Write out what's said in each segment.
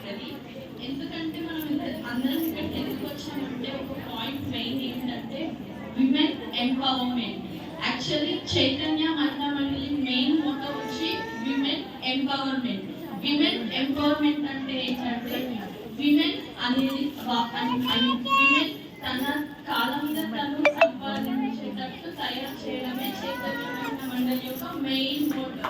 అవుతుంది. ఎందుకంటే మనం అందరం ఇక్కడికి ఎందుకు వచ్చామంటే ఒక పాయింట్ మెయిన్ ఏంటంటే విమెన్ ఎంపవర్మెంట్. యాక్చువల్లీ చైతన్య మహిళా మండలి మెయిన్ మోటో వచ్చి విమెన్ ఎంపవర్మెంట్. విమెన్ ఎంపవర్మెంట్ అంటే ఏంటంటే విమెన్ అనేది విమెన్ తన కాళ్ళ మీద తను సంపాదించేటట్టు తయారు చేయడమే చైతన్య మహిళా మండలి యొక్క మెయిన్ మోటో.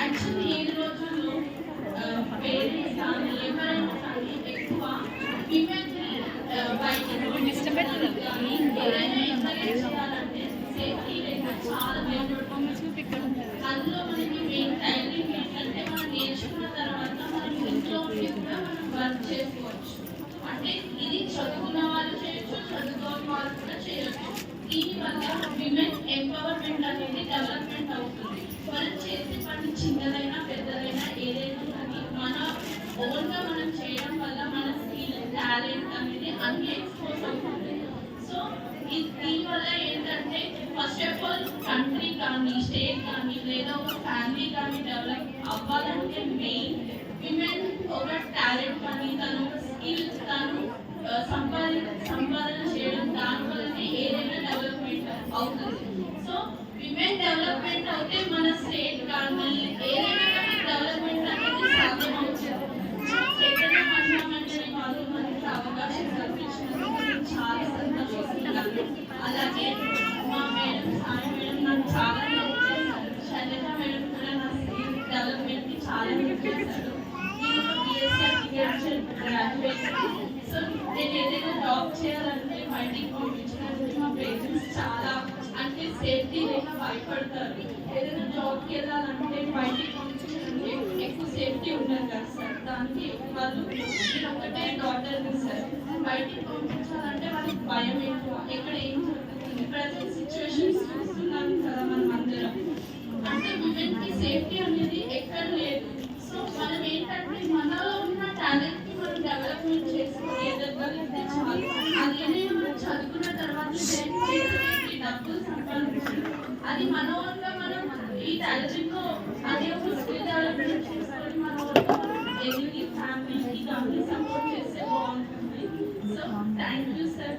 యాక్చువల్లీ ఈ రోజుల్లో పేరెంట్స్ కానీ ఎవరైనా కానీ ఎక్కువ విమెన్ బయట కానీ ఏదైనా ఎంకరేజ్ చేయాలంటే సేఫ్టీ లేక చాలా భయపడుతుంది. అందులో మనకి మెయిన్ టైలింగ్ ఏంటంటే మనం నేర్చుకున్న తర్వాత మనం ఇంట్లో కూడా మనం వర్క్ చేసుకోవచ్చు. అంటే ఇది చదువుకున్న వాళ్ళు చేయొచ్చు, చదువుకోని వాళ్ళు కూడా చేయొచ్చు. దీనివల్ల విమెన్ ఎంపవర్మెంట్ అనేది డెవలప్మెంట్ అవుతుంది. మనం చేసే పని చిన్నదైనా పెద్దదైనా ఏదైనా కానీ మన ఓన్గా మనం చేయడం వల్ల మన స్కిల్ టాలెంట్ అనేది అన్ని ఎక్స్పోజ్ అవుతుంది. సో దీనివల్ల ఏంటంటే ఫస్ట్ ఆఫ్ ఆల్ కంట్రీ కానీ స్టేట్ కానీ లేదా ఒక ఫ్యామిలీ కానీ డెవలప్ అవ్వాలంటే మెయిన్ విమెన్ ఒక టాలెంట్ కానీ తను ఒక స్కిల్ తను సంపాదన చేయడం దానివల్లనే ఏదైనా డెవలప్మెంట్ అవుతుంది. సో విమెన్ డెవలప్మెంట్ అయితే మన స్టేట్ కానీ ఏదైనా కానీ డెవలప్మెంట్ అనేది సాధ్యం అవుతుంది. చైతన్య మహిళా మండలి వాళ్ళు మనకి అవకాశం కల్పించినందుకు చాలా సంతోషిస్తున్నాను. అలాగే మా మేడం సాయి మేడం నాకు చాలా హెల్ప్ చేశారు. శైలజ మేడం కూడా నా స్కిల్ డెవలప్మెంట్కి చాలా హెల్ప్ చేశారు. నేను ఒక BSc అగ్రికల్చర్ గ్రాడ్యుయేట్. సో నేను ఏదైనా జాబ్ చేయాలంటే బయటికి పంపించడానికి మా పేరెంట్స్ చాలా అంటే సేఫ్టీ లేక భయపడతారు. ఏదైనా జాబ్కి వెళ్ళాలంటే బయటికి పంపించడానికి ఎక్కువ సేఫ్టీ ఉండదు కదా సార్. దానికి వాళ్ళు నేను ఒకటే డాక్టర్ సార్ బయటికి పంపించాలంటే వాళ్ళకి భయం ఎక్కువ. ఎక్కడ ఏం జరుగుతుంది ప్రజెంట్ సిచ్యువేషన్స్ చూస్తున్నాం కదా మనం అందరం. అంటే విమెన్కి సేఫ్టీ అనేది ఎక్కడ లేదు. సో మనం ఏంటంటే మనలో ఉన్న టాలెంట్ని మనం డెవలప్మెంట్ చేసుకొని ఎదగలిగితే చాలు. అదేదైనా మనం చదువుకున్న తర్వాత డబ్బులు సంపాదించాలి. అది మన ఓన్గా మనం ఈ టాలెంట్తో అదే ఒక స్కిల్ డెవలప్మెంట్ చేసుకొని మన ఓన్గా ఎదిగి ఫ్యామిలీకి కంపెనీ సపోర్ట్ చేస్తే బాగుంటుంది. So thank you sir.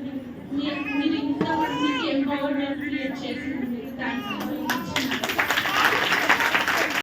మీరు ఇంత మందికి ఎంపవర్మెంట్ క్రియేట్ చేసింది. Thank you.